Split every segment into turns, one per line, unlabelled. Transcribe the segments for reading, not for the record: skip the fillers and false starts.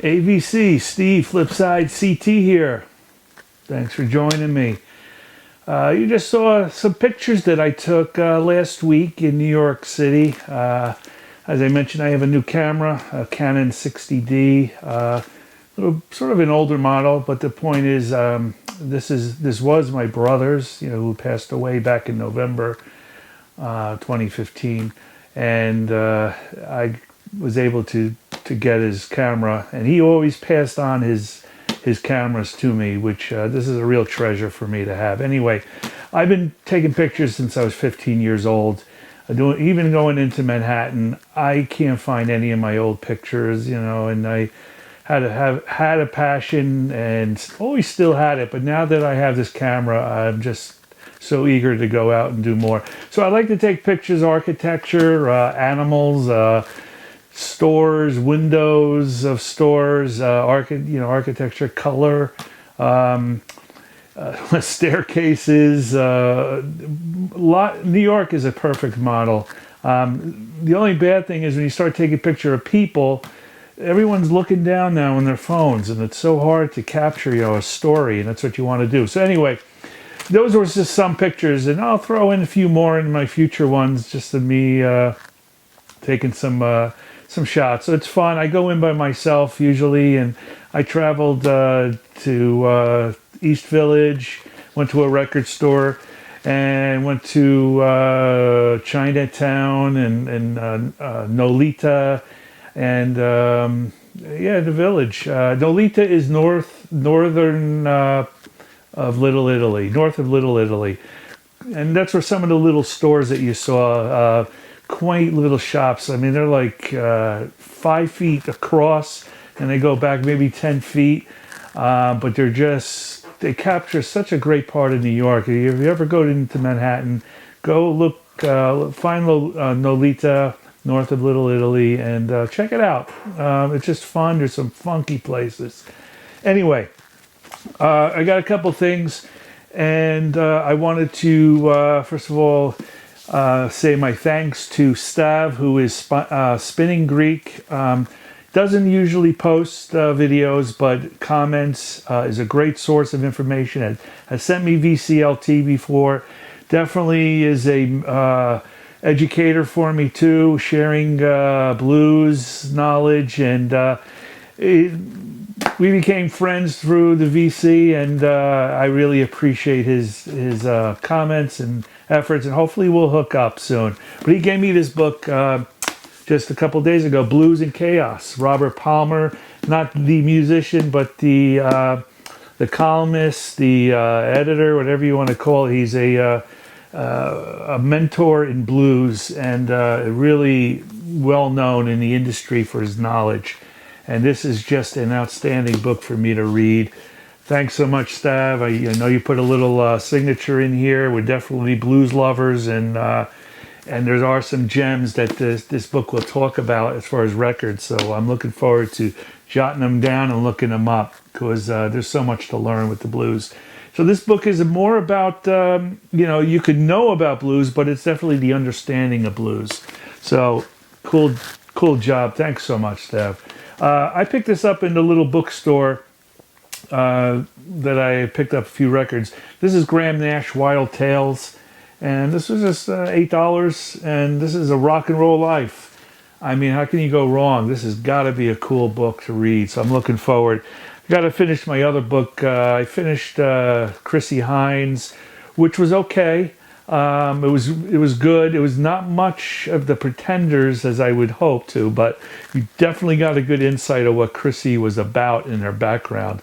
AVC, Steve, FlipSideCT here. Thanks for joining me. You just saw some pictures that I took last week in New York City. As I mentioned, I have a new camera, a Canon 60D, sort of an older model, but the point is, this was my brother's, who passed away back in November 2015, and I was able to get his camera, and he always passed on his cameras to me, which this is a real treasure for me to have. Anyway, I've been taking pictures since I was 15 years old. Even going into Manhattan, I can't find any of my old pictures, and I had a passion and always still had it, but now that I have this camera, I'm just so eager to go out and do more. So I like to take pictures, architecture, animals, stores, windows of stores, architecture, color, staircases. New York is a perfect model. The only bad thing is when you start taking a picture of people, everyone's looking down now on their phones, and it's so hard to capture, a story, and that's what you want to do. So anyway, those were just some pictures, and I'll throw in a few more in my future ones, just of me taking some shots. So it's fun. I go in by myself usually, and I traveled to East Village, went to a record store, and went to Chinatown and Nolita, and the Village. Nolita is northern of Little Italy, north of Little Italy, and that's where some of the little stores that you saw. Quaint little shops. I mean, they're like 5 feet across, and they go back maybe 10 feet. But they capture such a great part of New York. If you ever go into Manhattan, go look, find Nolita, north of Little Italy, and check it out. It's just fun. There's some funky places. Anyway, I got a couple things, and I wanted to, first of all, say my thanks to Stav, who is Spinning Greek. Doesn't usually post videos, but comments, is a great source of information. Has sent me VCLT before. Definitely is a educator for me too, sharing blues knowledge, and we became friends through the VC, and I really appreciate his comments and efforts, and hopefully we'll hook up soon. But he gave me this book just a couple days ago, Blues and Chaos. Robert Palmer, not the musician, but the columnist, the editor, whatever you want to call it. He's a mentor in blues, and really well known in the industry for his knowledge. And this is just an outstanding book for me to read. Thanks so much, Stav. I know you put a little signature in here. We're definitely blues lovers, and there are some gems that this book will talk about as far as records. So I'm looking forward to jotting them down and looking them up, because there's so much to learn with the blues. So this book is more about, you could know about blues, but it's definitely the understanding of blues. So cool job. Thanks so much, Stav. I picked this up in the little bookstore that I picked up a few records. This is Graham Nash, Wild Tales, and this was just $8, and this is a rock and roll life. I mean, how can you go wrong? This has got to be a cool book to read, so I'm looking forward. I got to finish my other book. I finished Chrissie Hynde, which was okay. It was good. It was not much of the Pretenders as I would hope to, but you definitely got a good insight of what Chrissie was about in her background.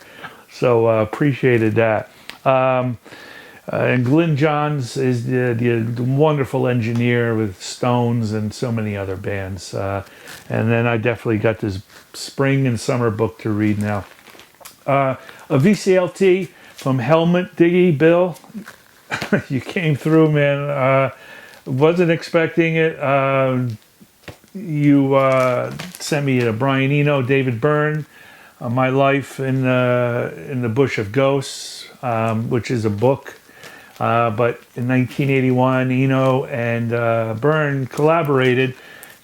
So appreciated that. And Glyn Johns is the wonderful engineer with Stones and so many other bands. And then I definitely got this spring and summer book to read now. A VCLT from Helmut, Diggy, Bill. You came through, man. Wasn't expecting it. You sent me a Brian Eno, David Byrne, My Life in the Bush of Ghosts, which is a book. But in 1981, Eno and Byrne collaborated.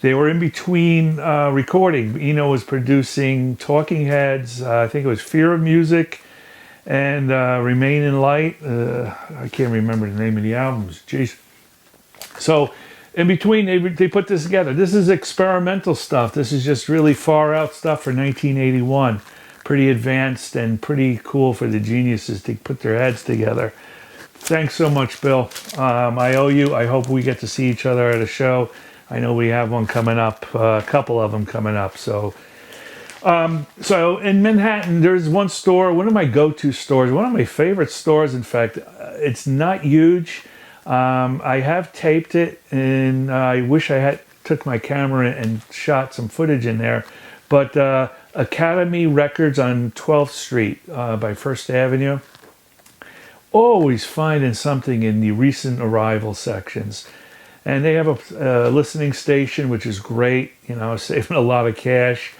They were in between recording. Eno was producing Talking Heads, I think it was Fear of Music, and Remain in Light. I can't remember the name of the albums. Jeez. So in between, they put this together. This is experimental stuff. This is just really far out stuff for 1981. Pretty advanced and pretty cool for the geniuses to put their heads together. Thanks so much, Bill. I owe you. I hope we get to see each other at a show. I know we have one coming up, a couple of them coming up. So in Manhattan, there's one store, one of my go-to stores, one of my favorite stores. In fact, it's not huge. I have taped it, and I wish I had took my camera and shot some footage in there. But Academy Records on 12th Street by First Avenue. Always finding something in the recent arrival sections. And they have a listening station, which is great, saving a lot of cash.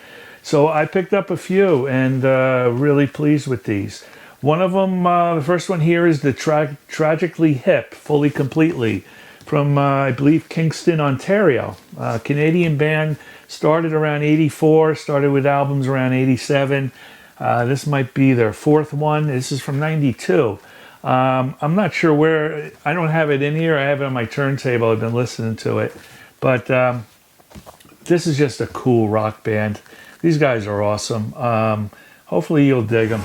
So I picked up a few and really pleased with these. One of them, the first one here is the Tragically Hip, Fully Completely, from, I believe, Kingston, Ontario. Canadian band, started around 84, started with albums around 87. This might be their fourth one. This is from 92. I'm not sure where, I don't have it in here. I have it on my turntable. I've been listening to it. But this is just a cool rock band. These guys are awesome. Hopefully you'll dig them.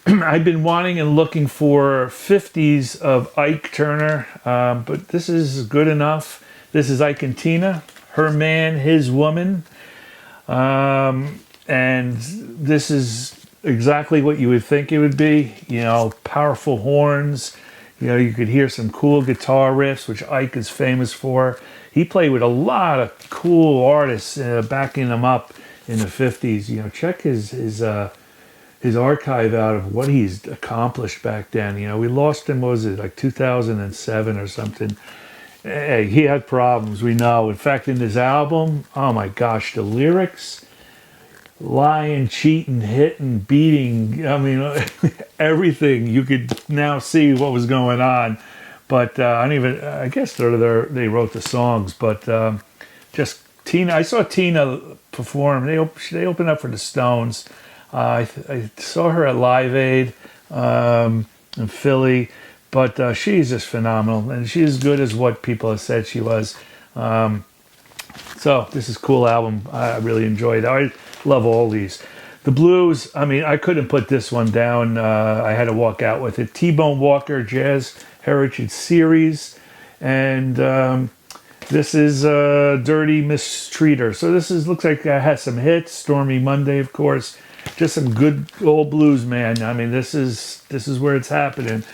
I've been wanting and looking for 50s of Ike Turner, but this is good enough. This is Ike Tina, Her Man, His Woman. And this is exactly what you would think it would be. Powerful horns. You could hear some cool guitar riffs, which Ike is famous for. He played with a lot of cool artists backing him up in the 50s. Check his archive out of what he's accomplished back then. We lost him, what was it, like 2007 or something. Hey, he had problems, we know. In fact, in his album, oh my gosh, the lyrics, lying, cheating, hitting, beating, everything. You could now see what was going on. But I guess they wrote the songs, but just Tina, I saw Tina perform. They opened up for the Stones. I saw her at Live Aid in Philly, but she's just phenomenal, and she's as good as what people have said she was. So this is a cool album. I really enjoyed it. I love all these. The blues, I couldn't put this one down. I had to walk out with it. Tbone Walker Jazz Heritage Series, and this is Dirty Mistreater. So this looks like it has some hits. Stormy Monday, of course. Just some good old blues, man. This is where it's happening.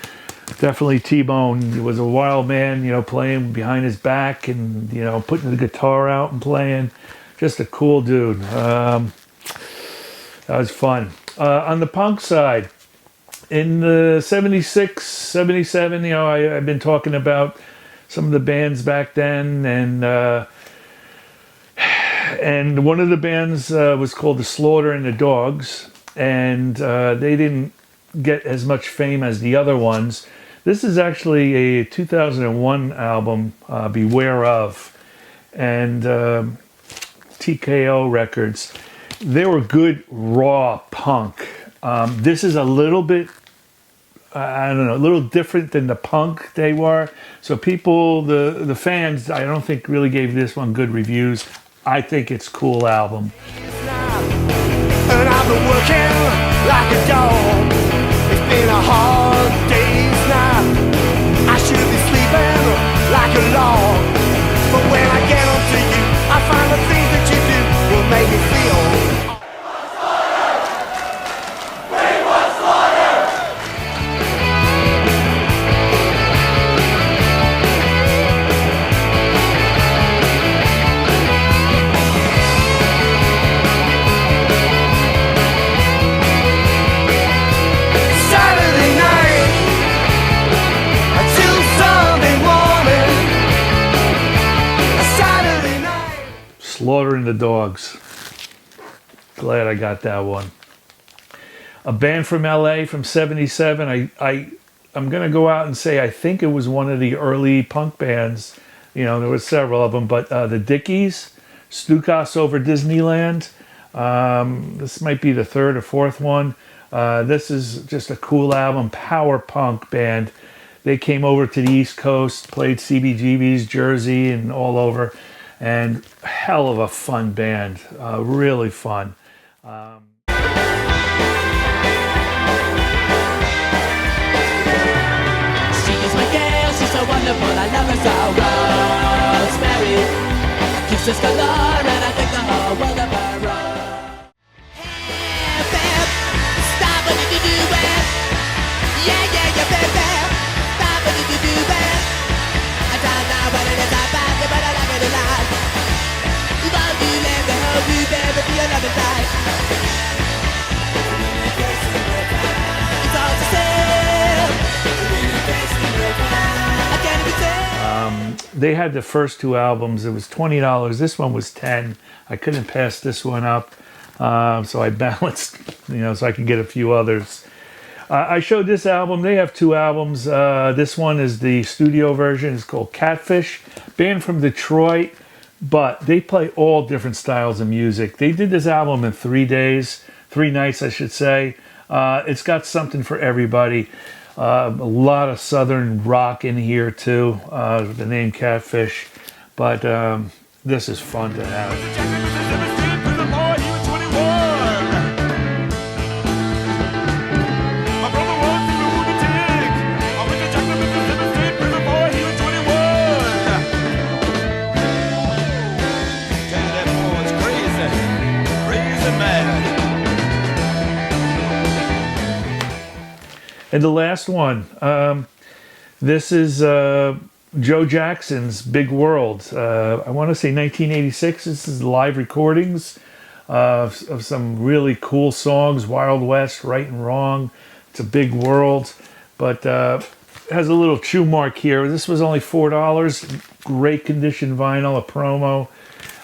Definitely T-Bone. He was a wild man, playing behind his back and, putting the guitar out and playing. Just a cool dude. That was fun. On the punk side, in the 76, 77, I've been talking about some of the bands back then, and one of the bands was called The Slaughter and the Dogs, and they didn't get as much fame as the other ones. This is actually a 2001 album, Beware Of, and TKO Records. They were good raw punk. This is a little bit, a little different than the punk they were. So people, the fans, I don't think really gave this one good reviews. I think it's a cool album. And I've been working like a dog. It's been a hard day's night. I should be sleeping like a log. But when I get onto you, I find the things that you do will make me feel. Slaughtering the Dogs. Glad I got that one. A band from LA from 77. I'm going to go out and say I think it was one of the early punk bands. You know, there were several of them, but the Dickies, Stukas Over Disneyland. This might be the third or fourth one. This is just a cool album, power punk band. They came over to the East Coast, played CBGB's, Jersey, and all over. And hell of a fun band, really fun.
So wonderful, I love her so. Rosemary, kisses galore, and I think the whole world of her. Hey, babe, stop what did you do, babe? Yeah, babe, stop what did you do, babe? I don't know what it is about you, but I like it a lot. You won't do let the whole you, babe, but be another side. It's all the same.
They had the first two albums. It was $20. This one was $10. I couldn't pass this one up, so I balanced, so I can get a few others. I showed this album. They have two albums. This one is the studio version. It's called Catfish. Band from Detroit, but they play all different styles of music. They did this album in 3 days, 3 nights, I should say. It's got something for everybody. A lot of southern rock in here too, the name Catfish, but this is fun to have. And the last one, this is Joe Jackson's Big World. I want to say 1986. This is live recordings of some really cool songs. Wild West, Right and Wrong. It's a big world, but has a little chew mark here. This was only $4. Great condition vinyl, a promo.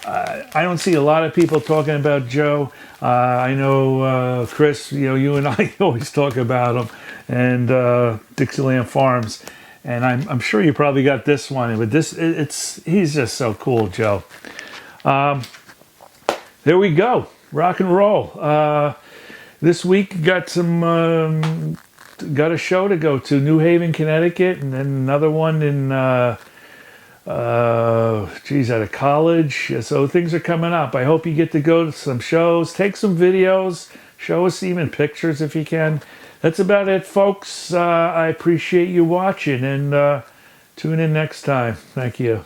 I don't see a lot of people talking about Joe. I know Chris, you and I always talk about him, and Dixieland Farms, and I'm sure you probably got this one. But he's just so cool, Joe. There we go, rock and roll. This week got a show to go to, New Haven, Connecticut, and then another one in at a college. So things are coming up. I hope you get to go to some shows, take some videos, show us even pictures if you can. That's about it, folks. I appreciate you watching, and tune in next time. Thank you.